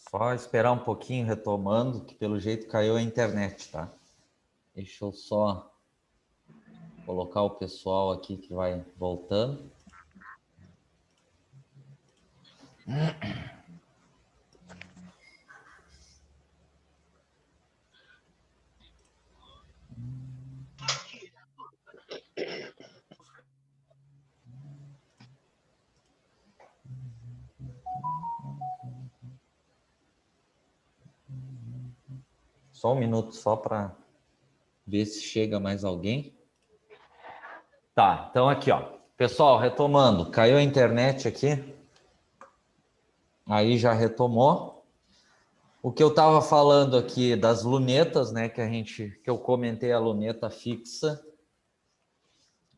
Só esperar um pouquinho, retomando, que pelo jeito caiu a internet, tá? Deixa eu só colocar o pessoal aqui que vai voltando. Só um minuto só para ver se chega mais alguém. Tá, então aqui, ó. Pessoal, retomando, caiu a internet aqui. Aí já retomou. O que eu estava falando aqui das lunetas, né, que eu comentei a luneta fixa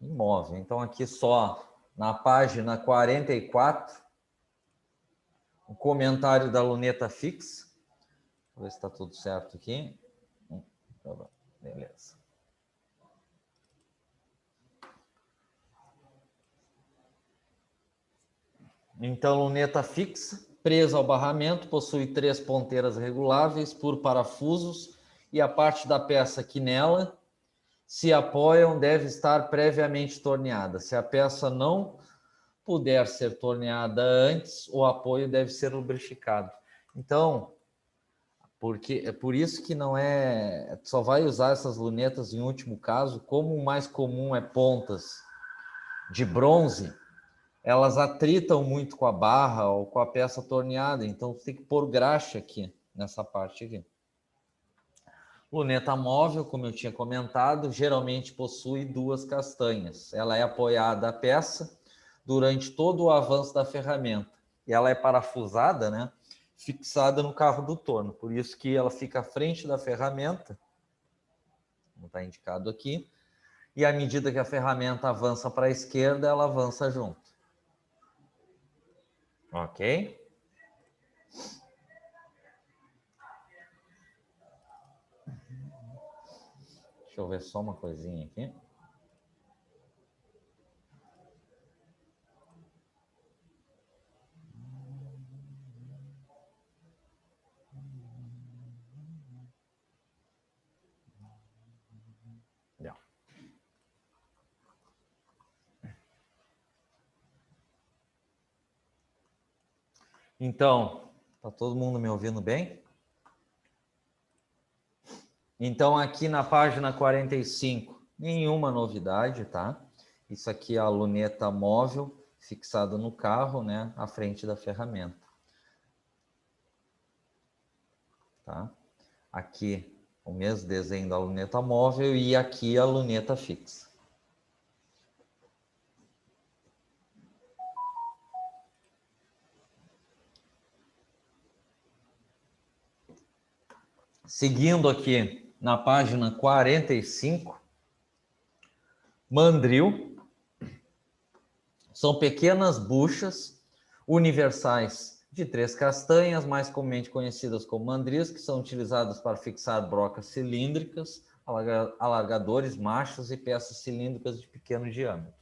imóvel. Então aqui só na página 44, o comentário da luneta fixa. Vou ver se está tudo certo aqui. Beleza. Então, luneta fixa, presa ao barramento, possui 3 ponteiras reguláveis por parafusos e a parte da peça que nela se apoiam deve estar previamente torneada. Se a peça não puder ser torneada antes, o apoio deve ser lubrificado. Então, porque é por isso que não é, só vai usar essas lunetas em último caso, como o mais comum é pontas de bronze, elas atritam muito com a barra ou com a peça torneada, então tem que pôr graxa aqui, nessa parte aqui. Luneta móvel, como eu tinha comentado, geralmente possui 2 castanhas. Ela é apoiada à peça durante todo o avanço da ferramenta. E ela é parafusada, né, fixada no carro do torno. Por isso que ela fica à frente da ferramenta, como está indicado aqui, e à medida que a ferramenta avança para a esquerda, ela avança junto. Ok? Deixa eu ver só uma coisinha aqui. Então, tá todo mundo me ouvindo bem? Então, aqui na página 45, nenhuma novidade, tá? Isso aqui é a luneta móvel fixada no carro, né, à frente da ferramenta. Tá? Aqui o mesmo desenho da luneta móvel e aqui a luneta fixa. Seguindo aqui na página 45, mandril. São pequenas buchas universais de 3 castanhas, mais comumente conhecidas como mandris, que são utilizadas para fixar brocas cilíndricas, alargadores, machos e peças cilíndricas de pequeno diâmetro.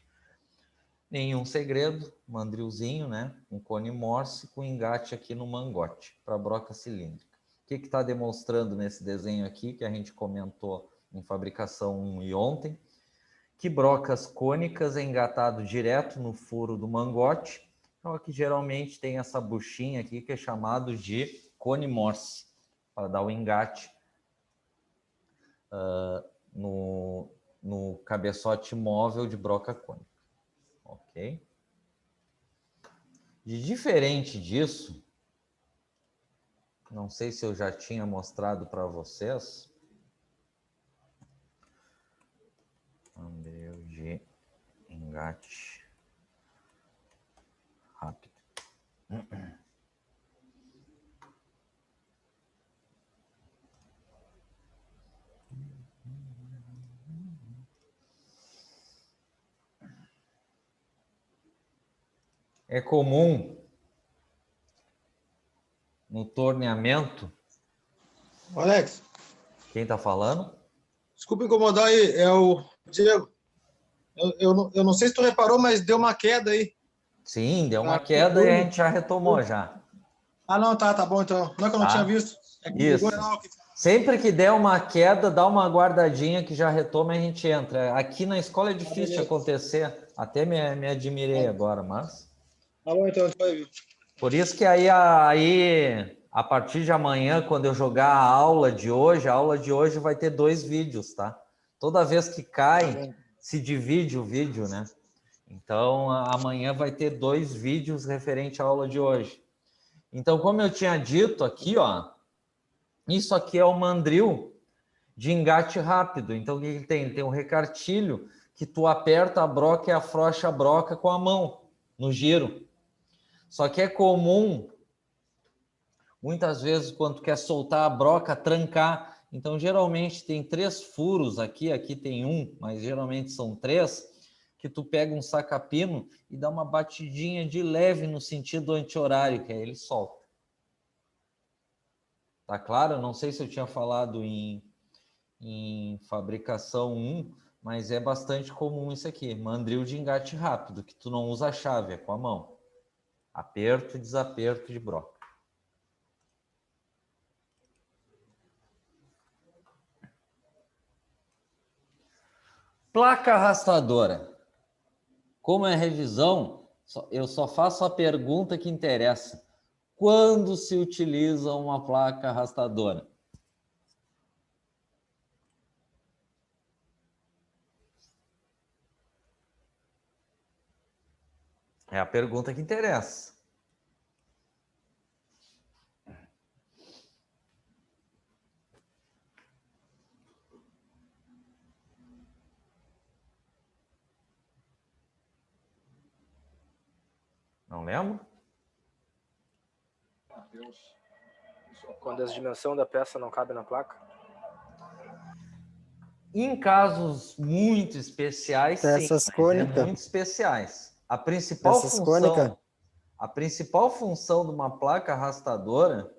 Nenhum segredo, mandrilzinho, né? Um cone Morse com engate aqui no mangote para broca cilíndrica. O que está demonstrando nesse desenho aqui, que a gente comentou em fabricação 1 e ontem? Que brocas cônicas é engatado direto no furo do mangote, então aqui geralmente tem essa buchinha aqui que é chamado de cone Morse, para dar o engate no cabeçote móvel de broca cônica. Ok? De diferente disso, não sei se eu já tinha mostrado para vocês, mandril de engate rápido. É comum no torneamento. Alex. Quem está falando? Desculpa incomodar aí, é o Diego. Eu não sei se tu reparou, mas deu uma queda aí. Sim, deu uma queda e a gente já retomou já. Ah, não, tá bom então. Não é que eu não tinha visto. É que me ligou, Isso. não. Sempre que der uma queda, dá uma guardadinha que já retoma e a gente entra. Aqui na escola é difícil de acontecer. Até me admirei agora, mas... Tá bom então, vai ver. Por isso que aí, a partir de amanhã, quando eu jogar a aula de hoje vai ter 2 vídeos, tá? Toda vez que cai, se divide o vídeo, né? Então, amanhã vai ter 2 vídeos referente à aula de hoje. Então, como eu tinha dito aqui, ó, isso aqui é o mandril de engate rápido. Então, o que ele tem? Ele tem um recartilho que tu aperta a broca e afrouxa a broca com a mão, no giro. Só que é comum, muitas vezes, quando tu quer soltar a broca, trancar. Então, geralmente, tem 3 furos aqui, aqui tem 1, mas geralmente são 3, que tu pega um saca-pino e dá uma batidinha de leve no sentido anti-horário, que aí ele solta. Tá claro? Não sei se eu tinha falado em fabricação 1, mas é bastante comum isso aqui. Mandril de engate rápido, que tu não usa a chave, é com a mão. Aperto e desaperto de broca. Placa arrastadora. Como é revisão, eu só faço a pergunta que interessa. Quando se utiliza uma placa arrastadora? É a pergunta que interessa. Não lembro? Quando a dimensão da peça não cabe na placa? Em casos muito especiais, peças sim, mas cônicas. muito especiais. A principal função de uma placa arrastadora,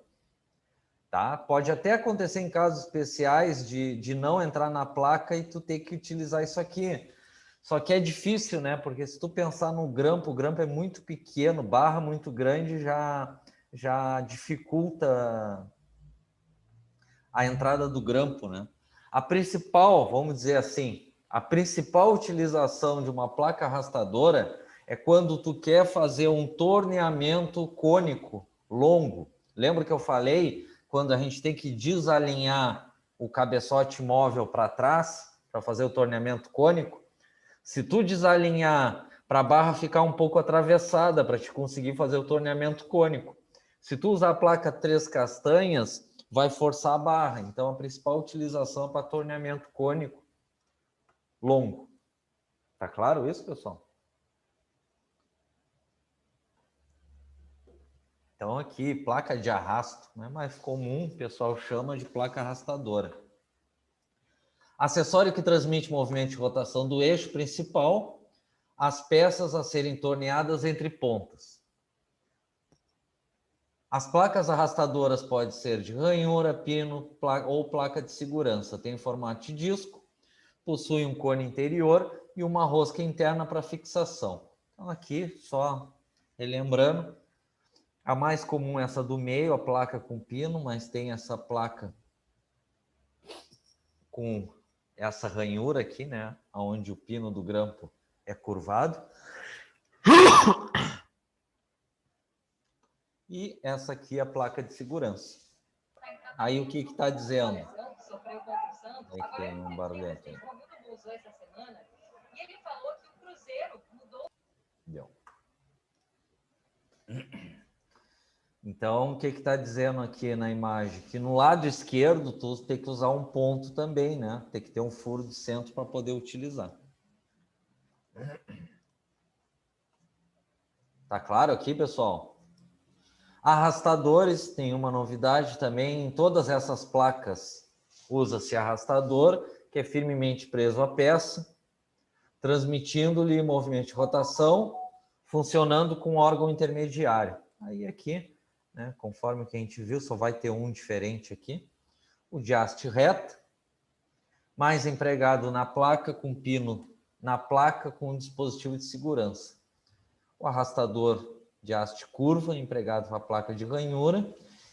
tá? Pode até acontecer em casos especiais de não entrar na placa e tu ter que utilizar isso aqui. Só que é difícil, né? Porque se tu pensar no grampo, o grampo é muito pequeno, barra muito grande já dificulta a entrada do grampo, né? A principal, vamos dizer assim, a principal utilização de uma placa arrastadora é quando tu quer fazer um torneamento cônico longo. Lembra que eu falei quando a gente tem que desalinhar o cabeçote móvel para trás para fazer o torneamento cônico? Se tu desalinhar para a barra ficar um pouco atravessada para te conseguir fazer o torneamento cônico. Se tu usar a placa 3 castanhas, vai forçar a barra. Então, a principal utilização é para torneamento cônico longo. Tá claro isso, pessoal? Então, aqui, placa de arrasto, não é mais comum, o pessoal chama de placa arrastadora. Acessório que transmite movimento de rotação do eixo principal, as peças a serem torneadas entre pontas. As placas arrastadoras podem ser de ranhura, pino ou placa de segurança. Tem formato de disco, possui um cone interior e uma rosca interna para fixação. Então aqui, só relembrando, a mais comum é essa do meio, a placa com pino, mas tem essa placa com essa ranhura aqui, né? Onde o pino do grampo é curvado. E essa aqui é a placa de segurança. Aí o que está dizendo? Aí tem um barulhete. Deu. Então, o que está dizendo aqui na imagem? Que no lado esquerdo, tu tem que usar um ponto também, né? Tem que ter um furo de centro para poder utilizar. Tá claro aqui, pessoal? Arrastadores, tem uma novidade também. Em todas essas placas, usa-se arrastador, que é firmemente preso à peça, transmitindo-lhe movimento de rotação, funcionando com órgão intermediário. Aí aqui, né, conforme o que a gente viu, só vai ter um diferente aqui. O de haste reta, mais empregado na placa com pino, na placa com dispositivo de segurança. O arrastador de haste curva, empregado para a placa de ranhura.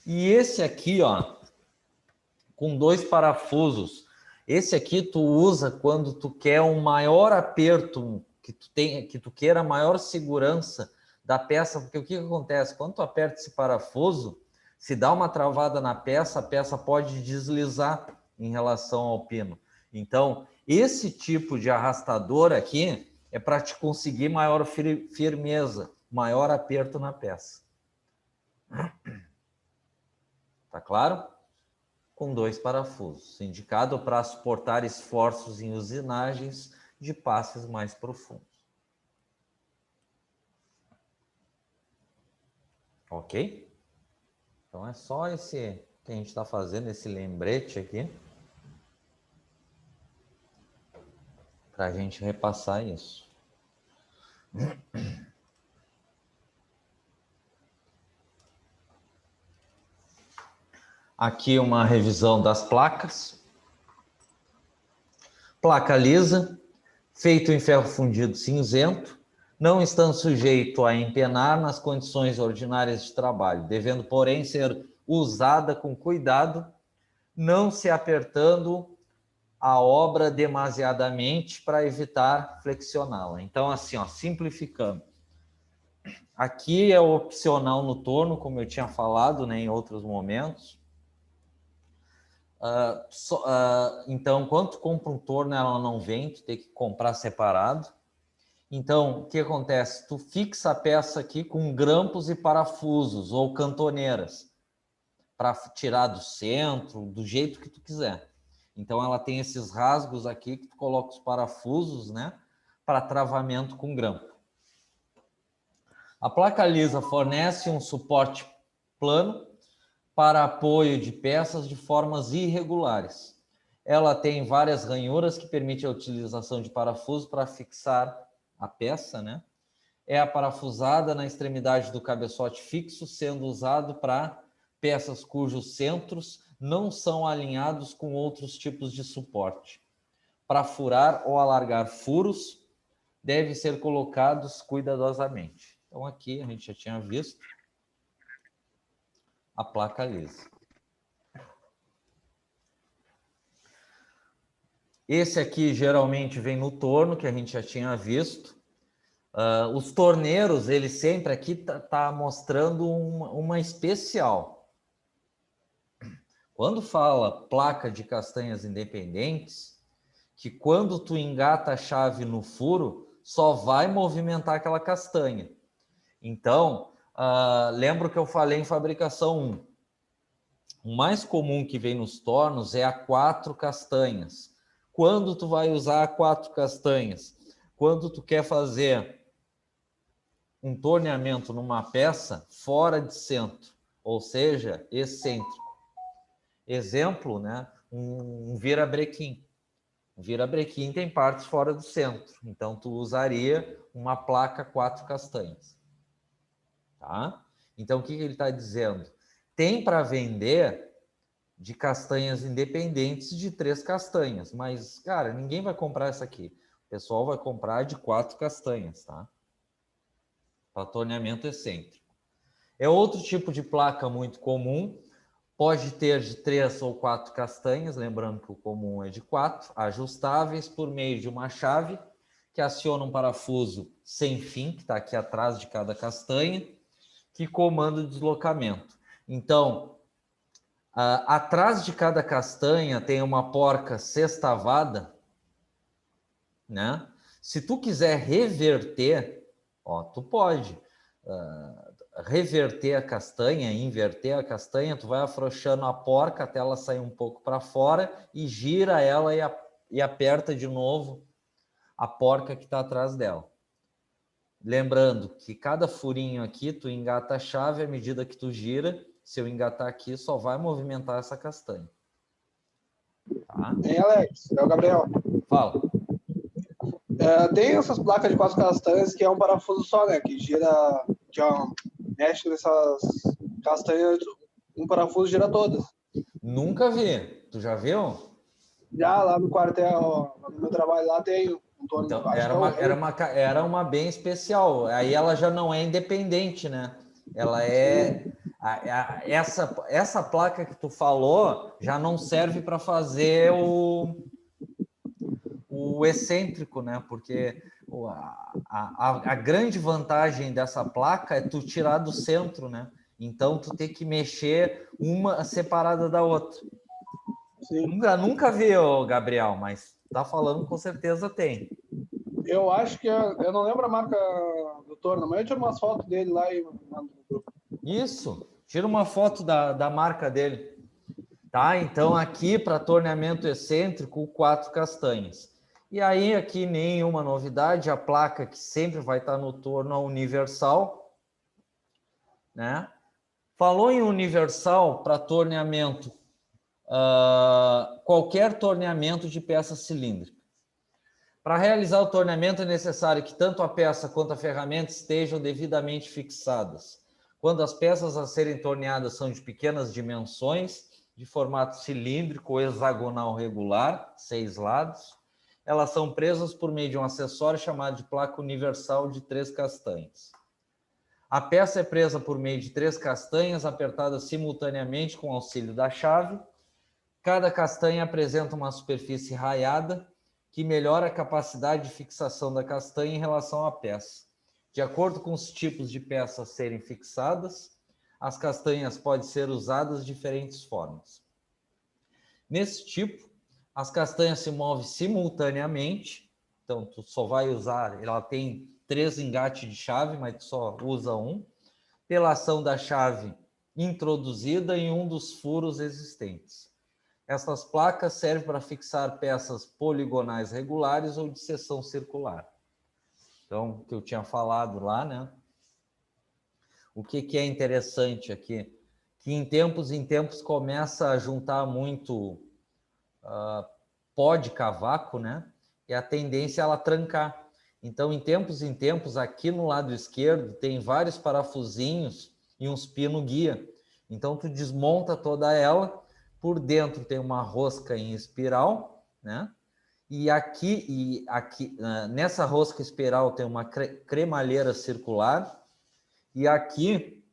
E esse aqui, ó, com 2 parafusos. Esse aqui tu usa quando tu quer um maior aperto, que tu queira maior segurança da peça, porque o que acontece? Quando tu aperta esse parafuso, se dá uma travada na peça, a peça pode deslizar em relação ao pino. Então, esse tipo de arrastador aqui é para te conseguir maior firmeza, maior aperto na peça. Tá claro? Com 2 parafusos, indicado para suportar esforços em usinagens de passes mais profundos. Ok? Então é só esse que a gente está fazendo, esse lembrete aqui, para a gente repassar isso. Aqui uma revisão das placas. Placa lisa, feito em ferro fundido cinzento, não estando sujeito a empenar nas condições ordinárias de trabalho, devendo, porém, ser usada com cuidado, não se apertando a obra demasiadamente para evitar flexioná-la. Então, assim, ó, simplificando. Aqui é opcional no torno, como eu tinha falado, né, em outros momentos. Então, quando tu compra um torno, ela não vem, tu tem que comprar separado. Então, o que acontece? Tu fixa a peça aqui com grampos e parafusos ou cantoneiras para tirar do centro, do jeito que tu quiser. Então, ela tem esses rasgos aqui que tu coloca os parafusos, né, para travamento com grampo. A placa lisa fornece um suporte plano para apoio de peças de formas irregulares. Ela tem várias ranhuras que permitem a utilização de parafuso para fixar a peça, né? É aparafusada na extremidade do cabeçote fixo, sendo usado para peças cujos centros não são alinhados com outros tipos de suporte. Para furar ou alargar furos, devem ser colocados cuidadosamente. Então aqui a gente já tinha visto a placa lisa. Esse aqui geralmente vem no torno, que a gente já tinha visto. Os torneiros, ele sempre aqui tá mostrando uma especial. Quando fala placa de castanhas independentes, que quando tu engata a chave no furo, só vai movimentar aquela castanha. Então, lembro que eu falei em fabricação 1. O mais comum que vem nos tornos é a 4 castanhas. Quando tu vai usar a 4 castanhas? Quando tu quer fazer um torneamento numa peça fora de centro, ou seja, excêntrico. Exemplo, né? Um virabrequim. Um virabrequim tem partes fora do centro, então tu usaria uma placa 4 castanhas. Tá? Então, o que ele está dizendo? Tem para vender de castanhas independentes de 3 castanhas, mas, cara, ninguém vai comprar essa aqui. O pessoal vai comprar de 4 castanhas, tá? Para torneamento excêntrico. É outro tipo de placa muito comum, pode ter de 3 ou 4 castanhas, lembrando que o comum é de 4, ajustáveis por meio de uma chave que aciona um parafuso sem fim, que está aqui atrás de cada castanha, que comanda o deslocamento. Então, atrás de cada castanha tem uma porca sextavada, né? Se tu quiser reverter, ó, tu pode reverter a castanha, inverter a castanha, tu vai afrouxando a porca até ela sair um pouco para fora e gira ela e aperta de novo a porca que está atrás dela. Lembrando que cada furinho aqui, tu engata a chave, à medida que tu gira, se eu engatar aqui, só vai movimentar essa castanha. Tá? Hein, Alex? É o Gabriel. Fala. Tem essas placas de 4 castanhas que é um parafuso só, né? Que gira, mexe nessas castanhas, um parafuso gira todas. Nunca vi. Tu já viu? Já lá no quartel, no meu trabalho lá, tem torno. Então, Acho que era uma bem especial. Aí ela já não é independente, né? Ela é... essa placa que tu falou já não serve para fazer o excêntrico, né? Porque a grande vantagem dessa placa é tu tirar do centro, né? Então, tu tem que mexer uma separada da outra. Sim. Nunca vi, Gabriel, mas tá falando, com certeza tem. Eu acho que eu não lembro a marca do torno, mas eu tiro umas fotos dele lá e mando no grupo. Isso, tira uma foto da marca dele. Tá, então aqui para torneamento excêntrico, 4 castanhas. E aí aqui nenhuma novidade, a placa que sempre vai estar no torno, a universal, né? Falou em universal para torneamento, qualquer torneamento de peça cilíndrica. Para realizar o torneamento é necessário que tanto a peça quanto a ferramenta estejam devidamente fixadas. Quando as peças a serem torneadas são de pequenas dimensões, de formato cilíndrico ou hexagonal regular, 6 lados, elas são presas por meio de um acessório chamado de placa universal de 3 castanhas. A peça é presa por meio de 3 castanhas apertadas simultaneamente com auxílio da chave. Cada castanha apresenta uma superfície raiada que melhora a capacidade de fixação da castanha em relação à peça. De acordo com os tipos de peças a serem fixadas, as castanhas podem ser usadas de diferentes formas. Nesse tipo, as castanhas se movem simultaneamente, então tu só vai usar, ela tem 3 engates de chave, mas tu só usa um, pela ação da chave introduzida em um dos furos existentes. Essas placas servem para fixar peças poligonais regulares ou de seção circular. Então, o que eu tinha falado lá, né? O que é interessante aqui? Que em tempos começa a juntar muito pó de cavaco, né? E a tendência é ela trancar. Então, em tempos, aqui no lado esquerdo, tem vários parafusinhos e uns pino guia. Então, tu desmonta toda ela. Por dentro tem uma rosca em espiral, né? E aqui nessa rosca espiral tem uma cremalheira circular. E aqui,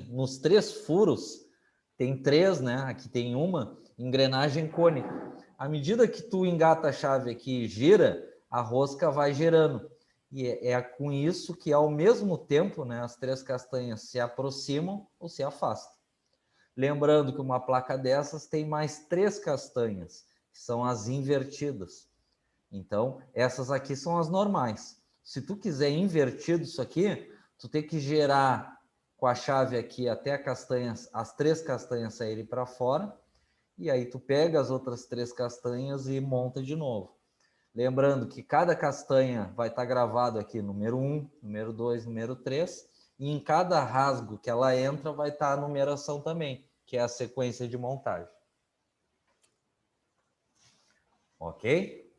nos 3 furos, tem 3, né? Aqui tem uma engrenagem cônica. À medida que tu engata a chave aqui e gira, a rosca vai girando. E é com isso que, ao mesmo tempo, né, as 3 castanhas se aproximam ou se afastam. Lembrando que uma placa dessas tem mais 3 castanhas, que são as invertidas. Então, essas aqui são as normais. Se tu quiser invertido isso aqui, tu tem que girar com a chave aqui até as 3 castanhas saírem para fora, e aí tu pega as outras 3 castanhas e monta de novo. Lembrando que cada castanha vai estar gravado aqui número 1, número 2, número 3, e em cada rasgo que ela entra vai estar a numeração também, que é a sequência de montagem. Ok?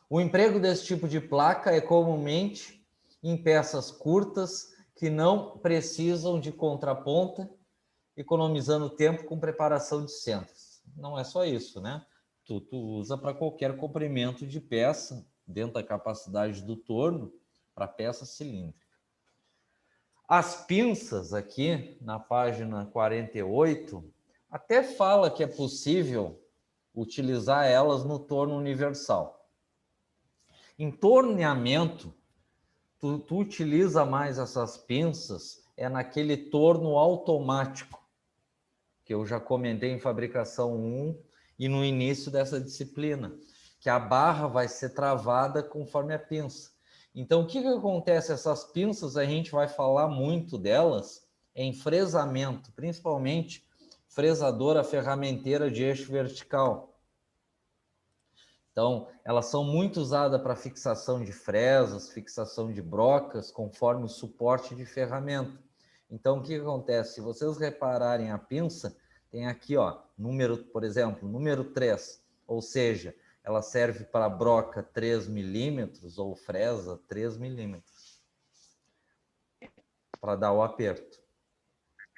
O emprego desse tipo de placa é comumente em peças curtas que não precisam de contraponta, economizando tempo com preparação de centros. Não é só isso, né? Tu usa para qualquer comprimento de peça dentro da capacidade do torno para peça cilíndrica. As pinças aqui na página 48 até fala que é possível utilizar elas no torno universal. Em torneamento, tu utiliza mais essas pinças naquele torno automático, que eu já comentei em fabricação 1 e no início dessa disciplina, que a barra vai ser travada conforme a pinça. Então, o que acontece? Essas pinças, a gente vai falar muito delas em fresamento, principalmente fresadora ferramenteira de eixo vertical. Então, elas são muito usadas para fixação de fresas, fixação de brocas, conforme o suporte de ferramenta. Então, o que acontece? Se vocês repararem a pinça, tem aqui, ó, por exemplo, número 3, ou seja, ela serve para broca 3 milímetros ou fresa 3 milímetros, para dar o aperto.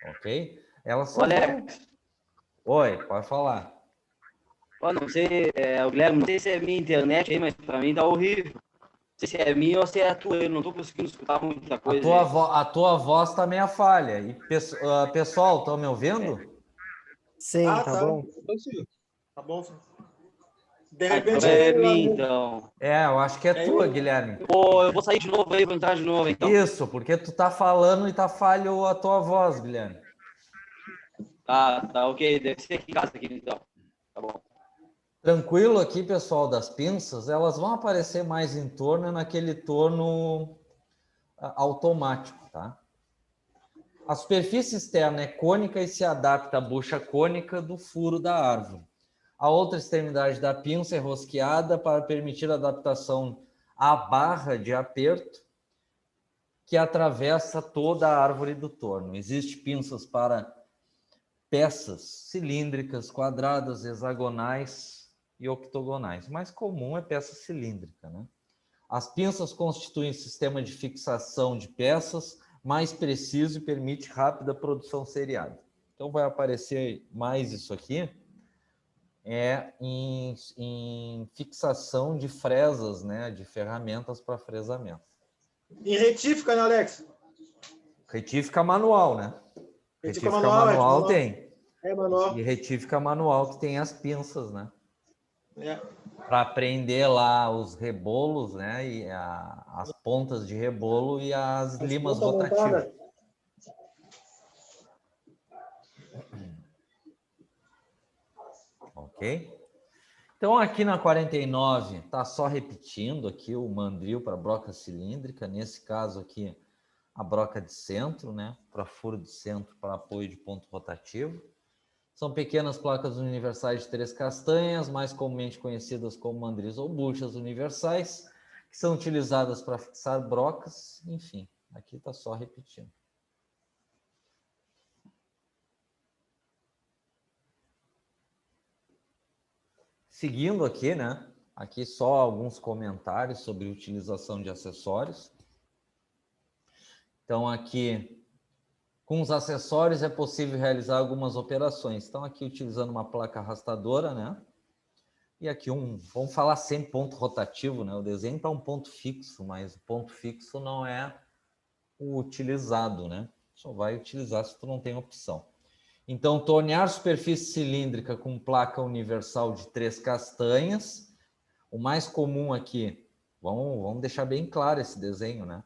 Ok? Elas são... Alex, Oi, pode falar. Ó, não sei, o Guilherme, não sei se é minha internet aí, mas pra mim tá horrível. Não sei se é minha ou se é a tua, eu não tô conseguindo escutar muita coisa. A tua voz tá meio falha. E, pessoal, estão me ouvindo? Sim, tá tá. bom. Então, sim. Tá bom. De Então repente é minha, então. Eu acho que é tua, eu- Guilherme. Pô, eu vou sair de novo aí, vou entrar de novo, então. Isso, porque tu tá falando e tá falho a tua voz, Guilherme. Tá, ok. Deve ser aqui em casa, aqui, então. Tá bom. Tranquilo aqui, pessoal, das pinças, elas vão aparecer mais em torno naquele torno automático, tá? A superfície externa é cônica e se adapta à bucha cônica do furo da árvore. A outra extremidade da pinça é rosqueada para permitir a adaptação à barra de aperto que atravessa toda a árvore do torno. Existem pinças para peças cilíndricas, quadradas, hexagonais e octogonais. O mais comum é peça cilíndrica, né? As pinças constituem um sistema de fixação de peças mais preciso e permite rápida produção seriada. Então vai aparecer mais isso aqui em fixação de fresas, né, de ferramentas para fresamento. E retífica, né, Alex? Retífica manual, né? Retífica manual tem. É manual. E retífica manual que tem as pinças, né? É. Para prender lá os rebolos, né? E as pontas de rebolo e as limas rotativas. Ok? Então, aqui na 49, tá só repetindo aqui o mandril para broca cilíndrica. Nesse caso aqui, a broca de centro, né? Para furo de centro, para apoio de ponto rotativo. São pequenas placas universais de 3 castanhas, mais comumente conhecidas como mandris ou buchas universais, que são utilizadas para fixar brocas. Enfim, aqui está só repetindo. Seguindo aqui, né? Aqui só alguns comentários sobre utilização de acessórios. Então, aqui, com os acessórios é possível realizar algumas operações. Então, aqui utilizando uma placa arrastadora, né? E aqui vamos falar sempre ponto rotativo, né? O desenho está um ponto fixo, mas o ponto fixo não é o utilizado, né? Só vai utilizar se tu não tem opção. Então, tornear superfície cilíndrica com placa universal de 3 castanhas. O mais comum aqui, vamos deixar bem claro esse desenho, né?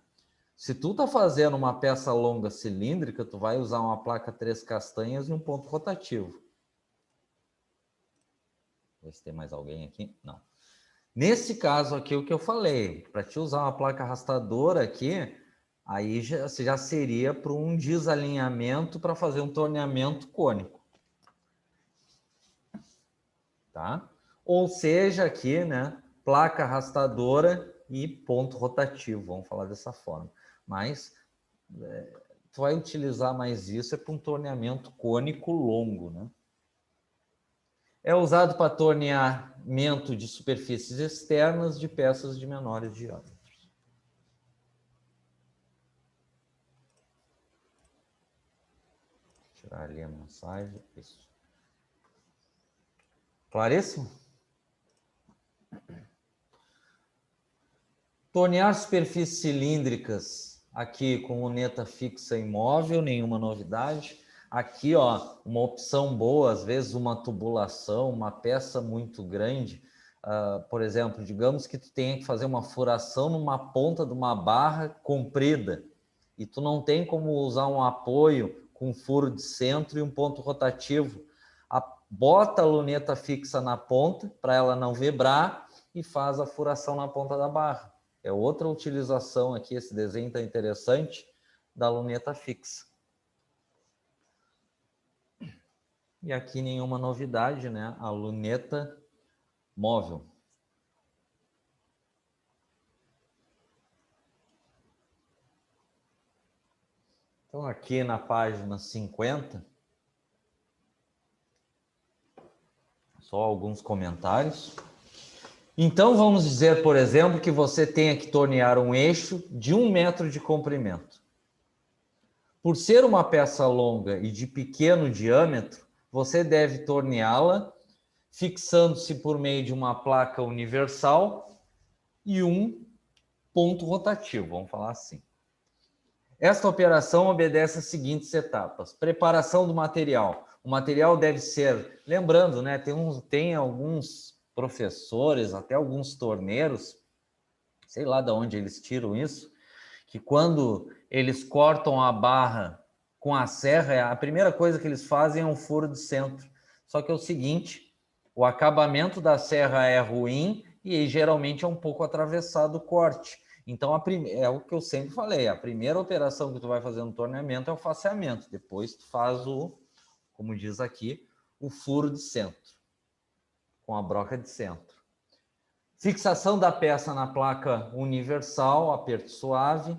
Se tu tá fazendo uma peça longa cilíndrica, tu vai usar uma placa 3 castanhas e um ponto rotativo. Ver se tem mais alguém aqui. Não. Nesse caso aqui, o que eu falei, para te usar uma placa arrastadora aqui, aí já seria para um desalinhamento para fazer um torneamento cônico. Tá? Ou seja, aqui, né, placa arrastadora e ponto rotativo, vamos falar dessa forma. Mas tu vai utilizar mais isso para um torneamento cônico longo, né? É usado para torneamento de superfícies externas de peças de menores diâmetros. Vou tirar ali a mensagem. Isso. Claríssimo? Tornear superfícies cilíndricas aqui com luneta fixa imóvel, nenhuma novidade. Aqui, ó, uma opção boa, às vezes uma tubulação, uma peça muito grande. Por exemplo, digamos que tu tenha que fazer uma furação numa ponta de uma barra comprida e tu não tem como usar um apoio com furo de centro e um ponto rotativo. Bota a luneta fixa na ponta para ela não vibrar e faz a furação na ponta da barra. É outra utilização aqui, esse desenho está interessante, da luneta fixa. E aqui nenhuma novidade, né? A luneta móvel. Então, aqui na página 50, só alguns comentários. Então, vamos dizer, por exemplo, que você tenha que tornear um eixo de 1 metro de comprimento. Por ser uma peça longa e de pequeno diâmetro, você deve torneá-la fixando-se por meio de uma placa universal e um ponto rotativo, vamos falar assim. Esta operação obedece às seguintes etapas. Preparação do material. O material deve ser, lembrando, né, tem alguns professores, até alguns torneiros, sei lá de onde eles tiram isso, que quando eles cortam a barra com a serra, a primeira coisa que eles fazem é um furo de centro. Só que é o seguinte, o acabamento da serra é ruim e geralmente é um pouco atravessado o corte. Então, é o que eu sempre falei, a primeira operação que tu vai fazer no torneamento é o faceamento, depois tu faz o, como diz aqui, o furo de centro, com a broca de centro. Fixação da peça na placa universal, aperto suave,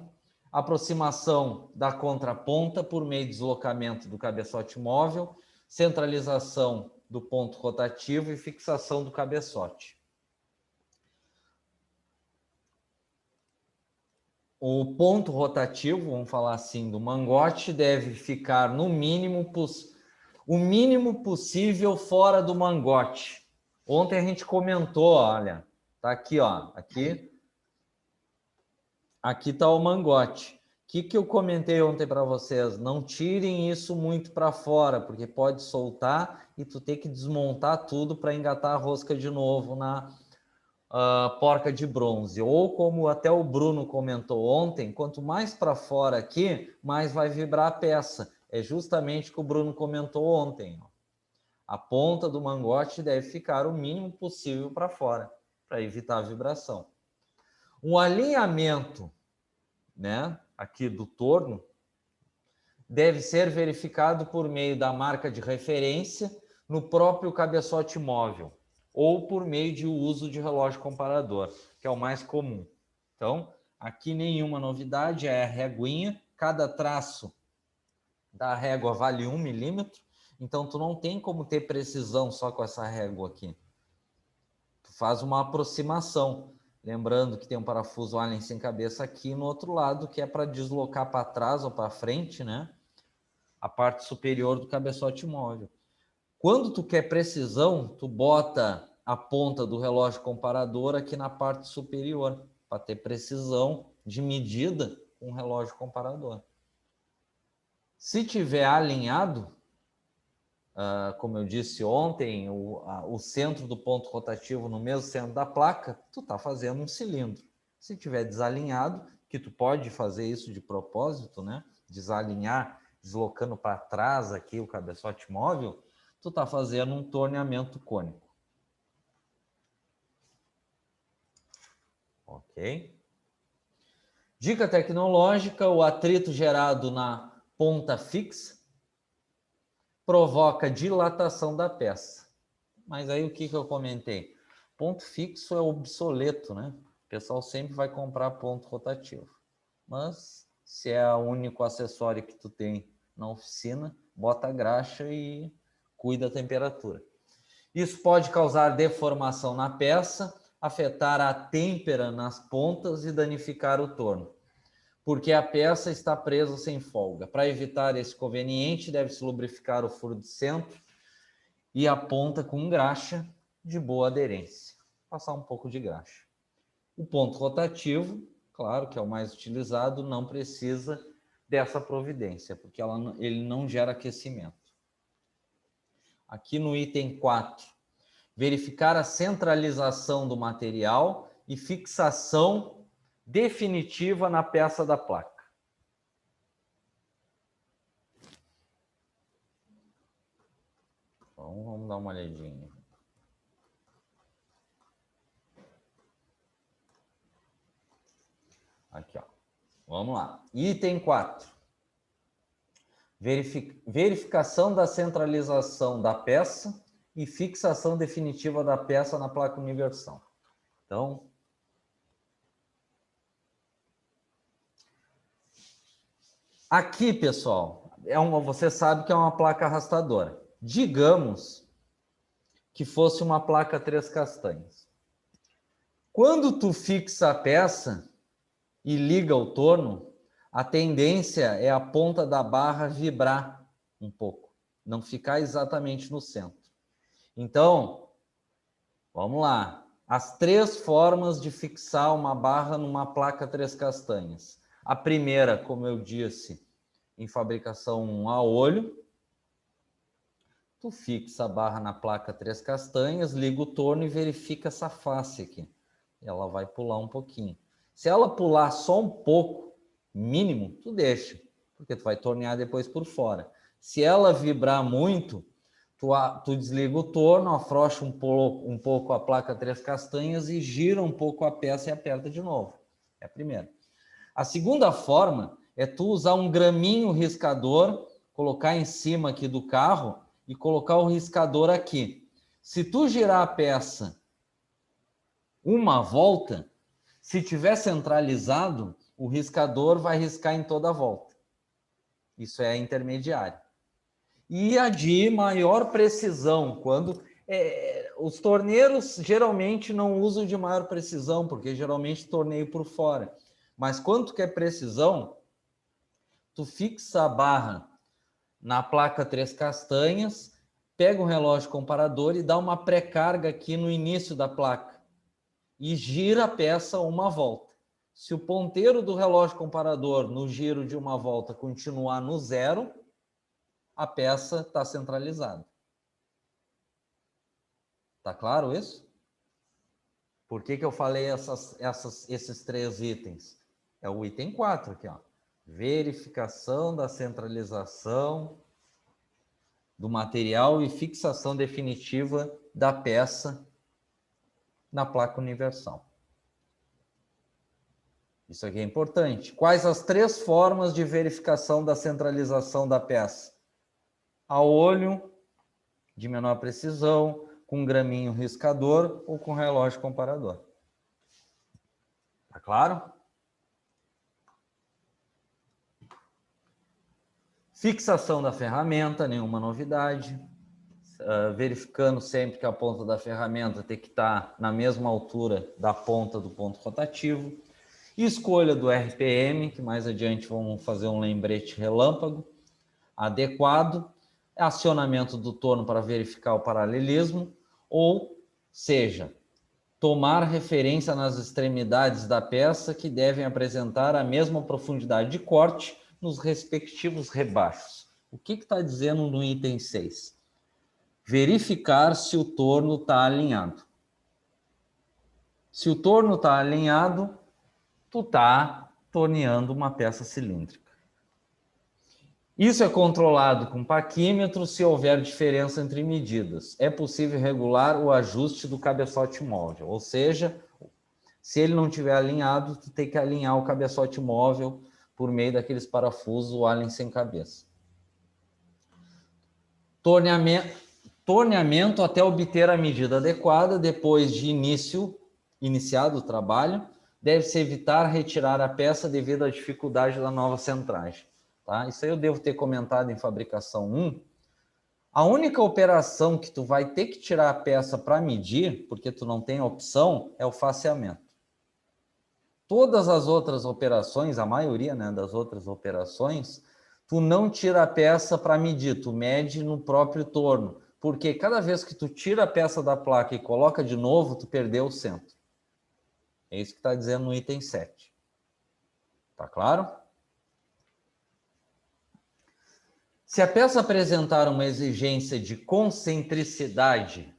aproximação da contraponta por meio de deslocamento do cabeçote móvel, centralização do ponto rotativo e fixação do cabeçote. O ponto rotativo, vamos falar assim, do mangote deve ficar no mínimo, o mínimo possível fora do mangote. Ontem a gente comentou, olha, tá aqui, ó, aqui tá o mangote. O que eu comentei ontem para vocês? Não tirem isso muito para fora, porque pode soltar e tu ter que desmontar tudo para engatar a rosca de novo na porca de bronze. Ou como até o Bruno comentou ontem, quanto mais para fora aqui, mais vai vibrar a peça. É justamente o que o Bruno comentou ontem. Ó. A ponta do mangote deve ficar o mínimo possível para fora, para evitar a vibração. Um alinhamento, né, aqui do torno deve ser verificado por meio da marca de referência no próprio cabeçote móvel ou por meio de uso de relógio comparador, que é o mais comum. Então, aqui nenhuma novidade, é a reguinha, cada traço da régua vale 1 milímetro, então tu não tem como ter precisão só com essa régua aqui. Tu faz uma aproximação. Lembrando que tem um parafuso Allen sem cabeça aqui no outro lado, que é para deslocar para trás ou para frente, né? A parte superior do cabeçote móvel. Quando tu quer precisão, tu bota a ponta do relógio comparador aqui na parte superior, para ter precisão de medida com o relógio comparador. Se tiver alinhado, como eu disse ontem, o centro do ponto rotativo no mesmo centro da placa, tu está fazendo um cilindro. Se tiver desalinhado, que tu pode fazer isso de propósito, né? Desalinhar, deslocando para trás aqui o cabeçote móvel, tu está fazendo um torneamento cônico. Ok? Dica tecnológica, o atrito gerado na ponta fixa provoca dilatação da peça. Mas aí o que eu comentei? Ponto fixo é obsoleto, né? O pessoal sempre vai comprar ponto rotativo. Mas se é o único acessório que tu tem na oficina, bota a graxa e cuida da temperatura. Isso pode causar deformação na peça, afetar a têmpera nas pontas e danificar o torno, porque a peça está presa sem folga. Para evitar esse inconveniente, deve-se lubrificar o furo de centro e a ponta com graxa de boa aderência. Passar um pouco de graxa. O ponto rotativo, claro que é o mais utilizado, não precisa dessa providência, porque ele não gera aquecimento. Aqui no item 4, verificar a centralização do material e fixação definitiva na peça da placa. Então, vamos dar uma olhadinha. Aqui, ó. Vamos lá. Item 4. Verificação da centralização da peça e fixação definitiva da peça na placa universal. Então, aqui, pessoal, você sabe que é uma placa arrastadora. Digamos que fosse uma placa 3 castanhas. Quando tu fixa a peça e liga o torno, a tendência é a ponta da barra vibrar um pouco, não ficar exatamente no centro. Então, Vamos lá. As 3 formas de fixar uma barra numa placa 3 castanhas. A primeira, como eu disse, em fabricação a olho. Tu fixa a barra na placa 3 castanhas, liga o torno e verifica essa face aqui. Ela vai pular um pouquinho. Se ela pular só um pouco, mínimo, tu deixa, porque tu vai tornear depois por fora. Se ela vibrar muito, tu desliga o torno, afrouxa um pouco a placa 3 castanhas e gira um pouco a peça e aperta de novo. É a primeira. A segunda forma é tu usar um graminho riscador, colocar em cima aqui do carro e colocar o riscador aqui. Se tu girar a peça uma volta, se tiver centralizado, o riscador vai riscar em toda a volta. Isso é intermediário. E a de maior precisão, quando os torneiros geralmente não usam de maior precisão, porque geralmente torneio por fora. Mas quando tu quer precisão, tu fixa a barra na placa 3 castanhas, pega um relógio comparador e dá uma pré-carga aqui no início da placa e gira a peça uma volta. Se o ponteiro do relógio comparador no giro de uma volta continuar no 0, a peça está centralizada. Tá claro isso? Por que eu falei esses 3 itens? É o item 4 aqui, ó. Verificação da centralização do material e fixação definitiva da peça na placa universal. Isso aqui é importante. Quais as 3 formas de verificação da centralização da peça? A olho, de menor precisão, com graminho riscador ou com relógio comparador. Tá claro? Fixação da ferramenta, nenhuma novidade. Verificando sempre que a ponta da ferramenta tem que estar na mesma altura da ponta do ponto rotativo. Escolha do RPM, que mais adiante vamos fazer um lembrete relâmpago, adequado. Acionamento do torno para verificar o paralelismo, ou seja, tomar referência nas extremidades da peça que devem apresentar a mesma profundidade de corte nos respectivos rebaixos. O que está dizendo no item 6? Verificar se o torno está alinhado. Se o torno está alinhado, tu está torneando uma peça cilíndrica. Isso é controlado com paquímetro se houver diferença entre medidas. É possível regular o ajuste do cabeçote móvel, ou seja, se ele não estiver alinhado, tu tem que alinhar o cabeçote móvel por meio daqueles parafusos, o Allen sem cabeça. Torneamento até obter a medida adequada, depois de iniciado o trabalho, deve-se evitar retirar a peça devido à dificuldade da nova centragem. Tá? Isso aí eu devo ter comentado em fabricação 1. A única operação que tu vai ter que tirar a peça para medir, porque tu não tem opção, é o faceamento. Todas as outras operações, a maioria, né, das outras operações, tu não tira a peça para medir, tu mede no próprio torno. Porque cada vez que tu tira a peça da placa e coloca de novo, tu perdeu o centro. É isso que está dizendo no item 7. Tá claro? Se a peça apresentar uma exigência de concentricidade,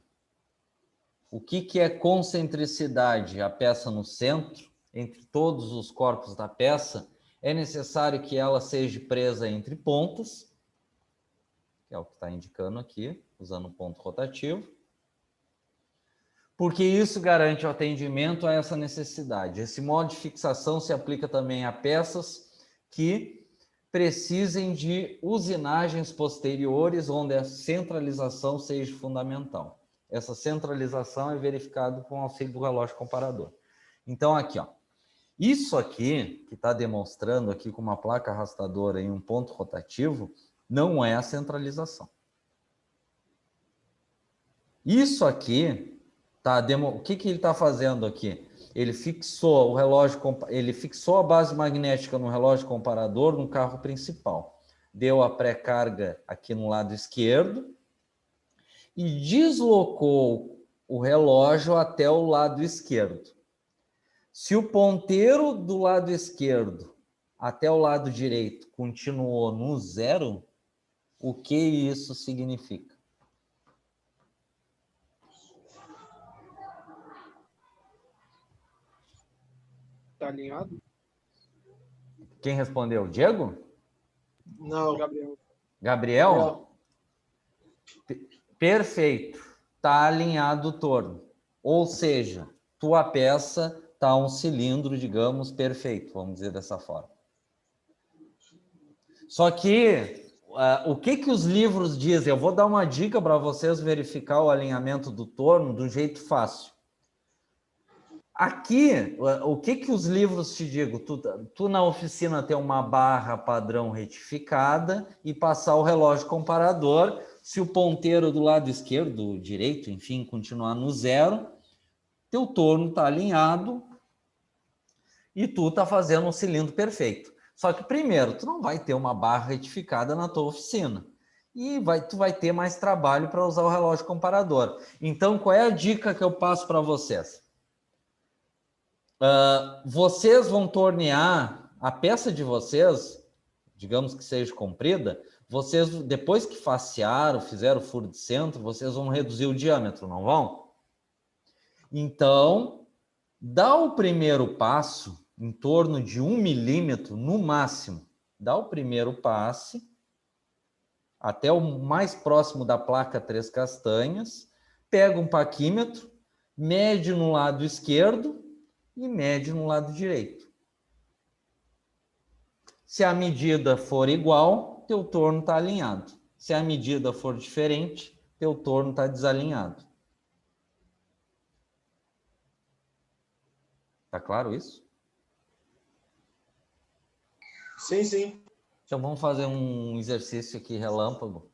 o que é concentricidade? A peça no centro, entre todos os corpos da peça, é necessário que ela seja presa entre pontas, que é o que está indicando aqui, usando o ponto rotativo, porque isso garante o atendimento a essa necessidade. Esse modo de fixação se aplica também a peças que precisem de usinagens posteriores, onde a centralização seja fundamental. Essa centralização é verificada com o auxílio do relógio comparador. Então, aqui, ó, isso aqui, que está demonstrando aqui com uma placa arrastadora e um ponto rotativo, não é a centralização. Isso aqui, o que ele está fazendo aqui? Ele fixou o relógio, ele fixou a base magnética no relógio comparador no carro principal. Deu a pré-carga aqui no lado esquerdo e deslocou o relógio até o lado esquerdo. Se o ponteiro do lado esquerdo até o lado direito continuou no 0, o que isso significa? Tá alinhado? Quem respondeu? Diego? Não. Gabriel. Gabriel? Perfeito. Está alinhado o torno. Ou seja, tua peça está um cilindro, digamos, perfeito, vamos dizer dessa forma. Só que, o que os livros dizem? Eu vou dar uma dica para vocês verificar o alinhamento do torno de um jeito fácil. Aqui, o que os livros te digam? Tu na oficina tem uma barra padrão retificada e passar o relógio comparador. Se o ponteiro do lado esquerdo, direito, enfim, continuar no 0, teu torno está alinhado e tu está fazendo um cilindro perfeito. Só que, primeiro, tu não vai ter uma barra retificada na tua oficina. E tu vai ter mais trabalho para usar o relógio comparador. Então, qual é a dica que eu passo para vocês? Vocês vão tornear a peça de vocês, digamos que seja comprida, vocês, depois que facearam, fizeram o furo de centro, vocês vão reduzir o diâmetro, não vão? Então, dá o primeiro passo em torno de 1 milímetro no máximo. Dá o primeiro passe até o mais próximo da placa 3 castanhas, pega um paquímetro, mede no lado esquerdo e mede no lado direito. Se a medida for igual, teu torno está alinhado. Se a medida for diferente, teu torno está desalinhado. Tá claro isso? Sim, sim. Então vamos fazer um exercício aqui relâmpago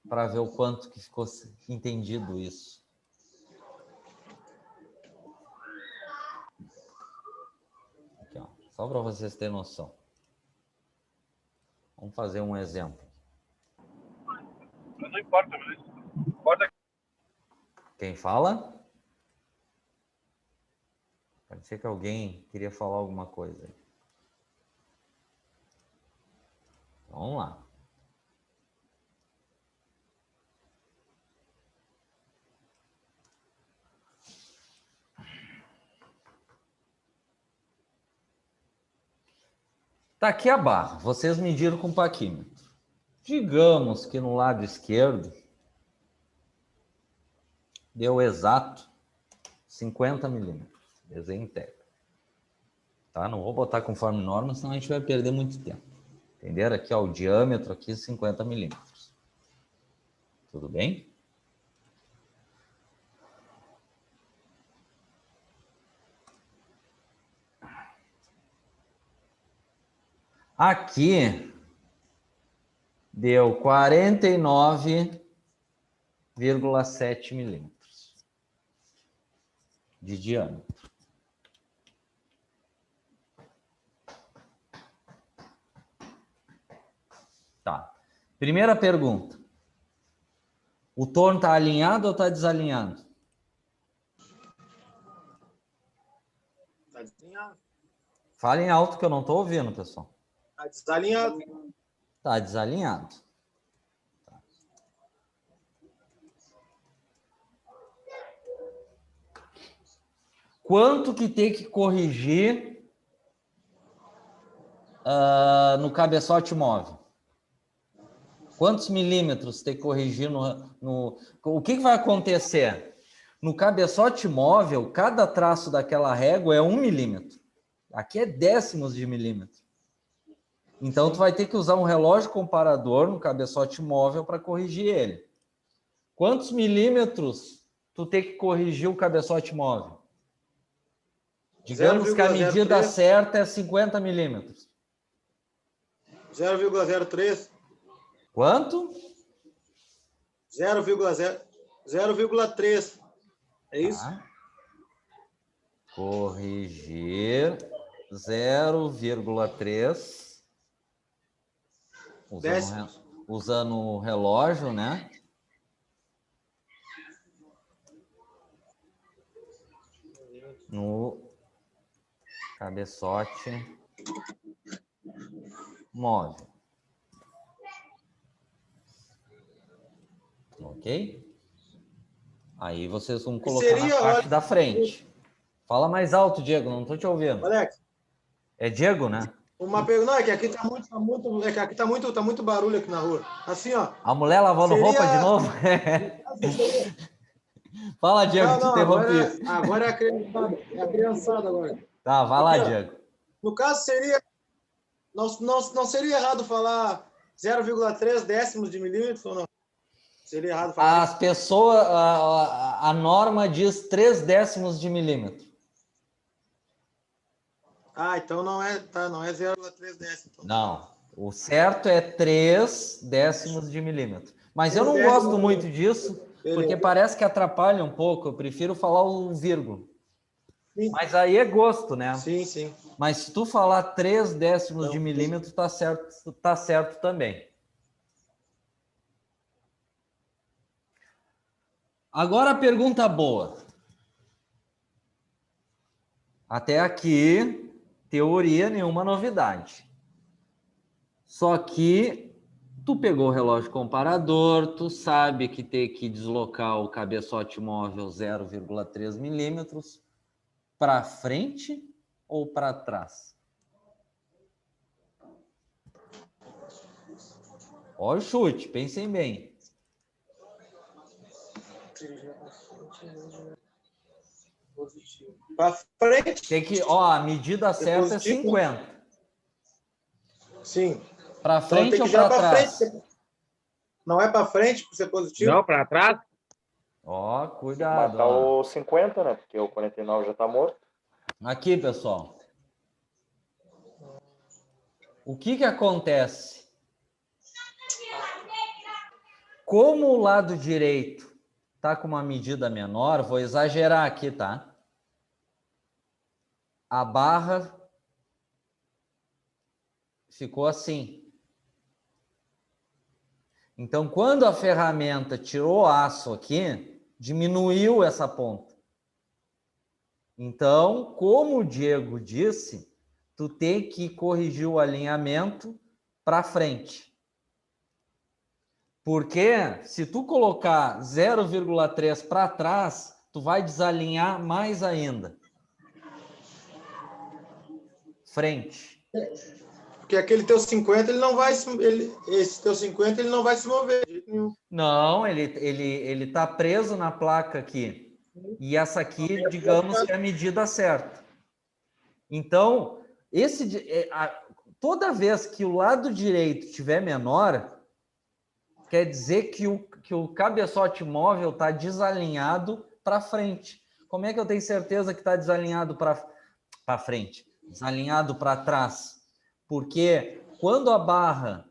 para ver o quanto que ficou entendido isso. Aqui, ó, só para vocês terem noção. Vamos fazer um exemplo. Não importa, mas importa. Quem fala? Parecia que alguém queria falar alguma coisa. Vamos lá. Tá aqui a barra. Vocês mediram com paquímetro. Digamos que no lado esquerdo deu exato 50 milímetros. Desenho técnico. Tá? Não vou botar conforme norma, senão a gente vai perder muito tempo. Entenderam? Aqui, ó, o diâmetro aqui 50 milímetros. Tudo bem? Aqui deu 49,7 milímetros de diâmetro. Tá. Primeira pergunta. O torno está alinhado ou está desalinhado? Está desalinhado. Falem alto que eu não estou ouvindo, pessoal. Está desalinhado. Está desalinhado. Tá. Quanto que tem que corrigir no cabeçote móvel? Quantos milímetros tem que corrigir O que vai acontecer? No cabeçote móvel, cada traço daquela régua é 1 milímetro. Aqui é décimos de milímetro. Então, tu vai ter que usar um relógio comparador no cabeçote móvel para corrigir ele. Quantos milímetros tu tem que corrigir o cabeçote móvel? Digamos que a medida certa é 50 milímetros. 0,03. Quanto? 0,3. É isso? Tá. Corrigir 0,3. Usando o relógio, né? no cabeçote móvel. Ok? Aí vocês vão colocar na parte da frente. Fala mais alto, Diego, não estou te ouvindo. Alex, É Diego, né? uma pergunta. Não, é que aqui é que aqui tá muito barulho aqui na rua. Assim, ó. A mulher lavando roupa de novo? Fala, Diego, te Não, interrompi. agora é a criançada. É a criançada agora. Tá, vai lá, Aqui, ó. Diego. No caso, não seria errado falar 0,3 décimos de milímetro ou não? Seria errado falar As pessoas, a norma diz 3 décimos de milímetro. então não é 0,3 décimos. Então. Não, o certo é 3 décimos de milímetro. Mas eu 3 não décimos gosto de muito disso, porque Beleza. parece que atrapalha um pouco. Eu prefiro falar o vírgula. Sim. Mas aí é gosto, né? Sim, sim. Mas se tu falar 3 décimos Não. de milímetro, tá certo também. Agora a pergunta boa. Até aqui, teoria, nenhuma novidade. Só que tu pegou o relógio comparador, tu sabe que tem que deslocar o cabeçote móvel 0,3 milímetros para frente ou para trás? Olha o chute, pensem bem. Para frente. Tem que, ó, a medida certa é positivo? 50. Sim. Para Então frente tem que ou girar para para trás? frente. Não é para frente para ser positivo? Não, para trás? Ó, cuidado. Matar Ó. o 50, né? Porque o 49 já tá morto. Aqui, pessoal. O que acontece? Como o lado direito tá com uma medida menor, vou exagerar aqui, tá? A barra ficou assim. Então, quando a ferramenta tirou o aço aqui, diminuiu essa ponta. Então, como o Diego disse, tu tem que corrigir o alinhamento para frente. Porque se tu colocar 0,3 para trás, tu vai desalinhar mais ainda. Frente. Porque aquele teu 50, ele não vai esse teu 50, ele não vai se mover de jeito nenhum. Não, ele tá preso na placa aqui. E essa aqui, digamos que é a medida certa. Então, toda vez que o lado direito estiver menor, quer dizer que o cabeçote móvel está desalinhado para frente. Como é que eu tenho certeza que está desalinhado para frente? Desalinhado para trás. Porque quando a barra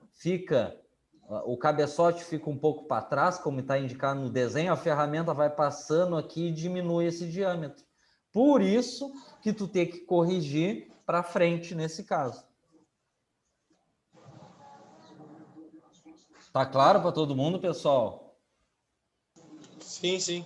o cabeçote fica um pouco para trás, como está indicado no desenho, a ferramenta vai passando aqui e diminui esse diâmetro. Por isso que tu tem que corrigir para frente nesse caso. Tá claro para todo mundo, pessoal? Sim, sim.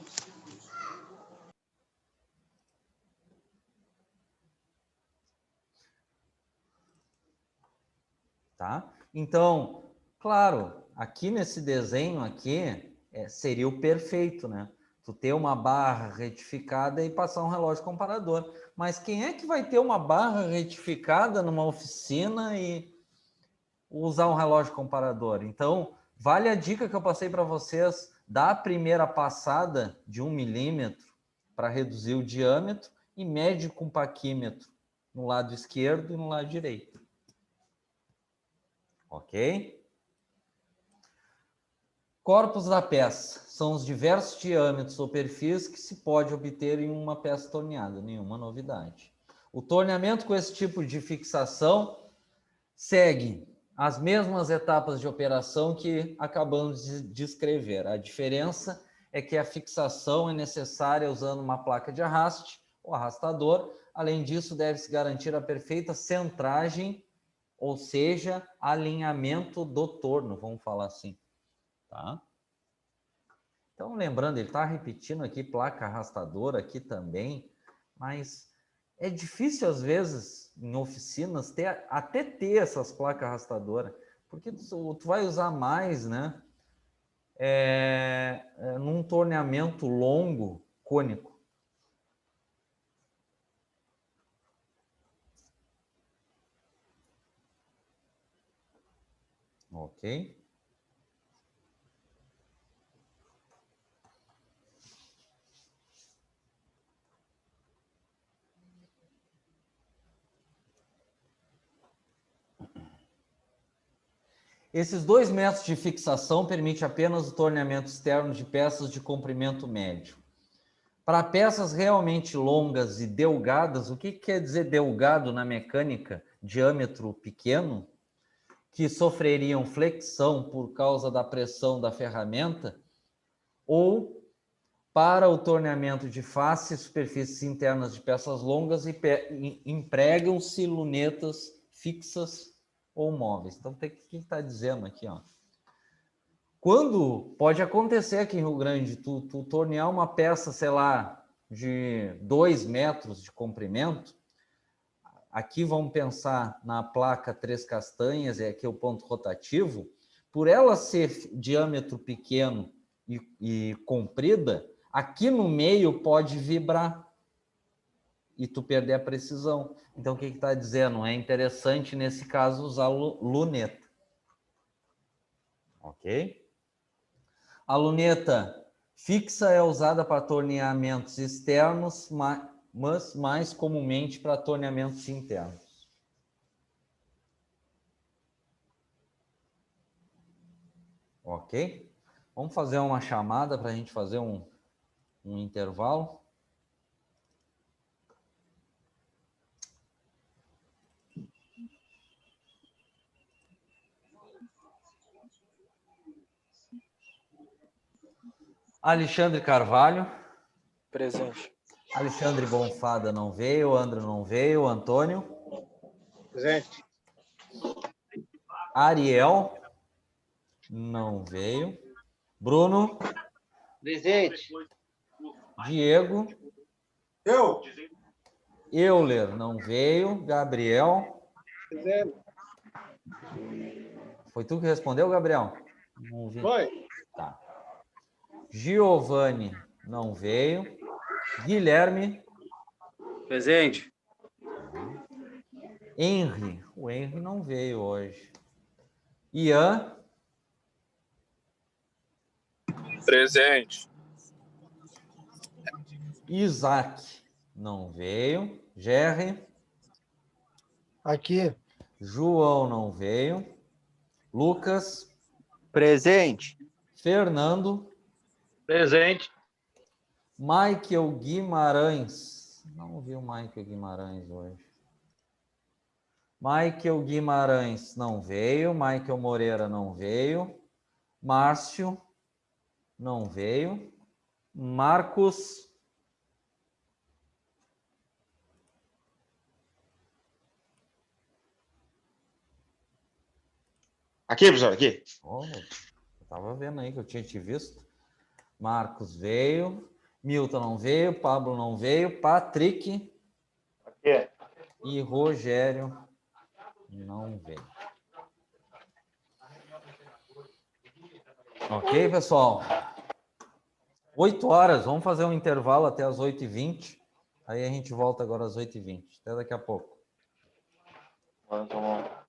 Tá? Então, claro, aqui nesse desenho aqui seria o perfeito, né? Tu ter uma barra retificada e passar um relógio comparador. Mas quem é que vai ter uma barra retificada numa oficina e usar um relógio comparador? Então, vale a dica que eu passei para vocês, dá a primeira passada de 1 milímetro para reduzir o diâmetro e mede com paquímetro no lado esquerdo e no lado direito. Ok? Corpos da peça são os diversos diâmetros ou perfis que se pode obter em uma peça torneada, nenhuma novidade. O torneamento com esse tipo de fixação segue as mesmas etapas de operação que acabamos de descrever. A diferença é que a fixação é necessária usando uma placa de arraste ou arrastador. Além disso, deve-se garantir a perfeita centragem, ou seja, alinhamento do torno, vamos falar assim. Tá? Então, lembrando, ele está repetindo aqui placa arrastadora aqui também, Mas é difícil, às vezes, em oficinas, até ter essas placas arrastadoras, porque tu vai usar mais, né? Num torneamento longo, cônico. Ok. Esses 2 métodos de fixação permitem apenas o torneamento externo de peças de comprimento médio. Para peças realmente longas e delgadas, o que quer dizer delgado na mecânica? Diâmetro pequeno, que sofreriam flexão por causa da pressão da ferramenta, ou para o torneamento de face e superfícies internas de peças longas, empregam-se lunetas fixas ou móveis. Então, o que está dizendo aqui, ó? Quando pode acontecer aqui em Rio Grande, tu tornear uma peça, sei lá, de 2 metros de comprimento, aqui vamos pensar na placa 3 castanhas, é aqui o ponto rotativo, por ela ser diâmetro pequeno e comprida, aqui no meio pode vibrar e tu perder a precisão. Então, o que está dizendo? É interessante, nesse caso, usar luneta. Ok? A luneta fixa é usada para torneamentos externos, mas mais comumente para torneamentos internos. Ok? Vamos fazer uma chamada para a gente fazer um intervalo. Alexandre Carvalho. Presente. Alexandre Bonfada não veio, André não veio, Antônio. Presente. Ariel não veio. Bruno. Presente. Diego. Eu. Euler não veio. Gabriel. Presente. Foi tu que respondeu, Gabriel? Não vi. Foi. Tá. Giovanni não veio. Guilherme. Presente. Henry. O Henry não veio hoje. Ian. Presente. Isaac não veio. Jerry. Aqui. João não veio. Lucas. Presente. Fernando. Presente. Michael Guimarães. Não vi o Michael Guimarães hoje. Michael Guimarães não veio. Michael Moreira não veio. Márcio não veio. Marcos. Aqui, professor, aqui. Oh, eu estava vendo aí que eu tinha te visto. Marcos veio. Milton não veio. Pablo não veio. Patrick. Aqui. E Rogério não veio. Ok, pessoal? 8 horas. Vamos fazer um intervalo até as 8h20. Aí a gente volta agora às 8h20. Até daqui a pouco. Vamos tomar.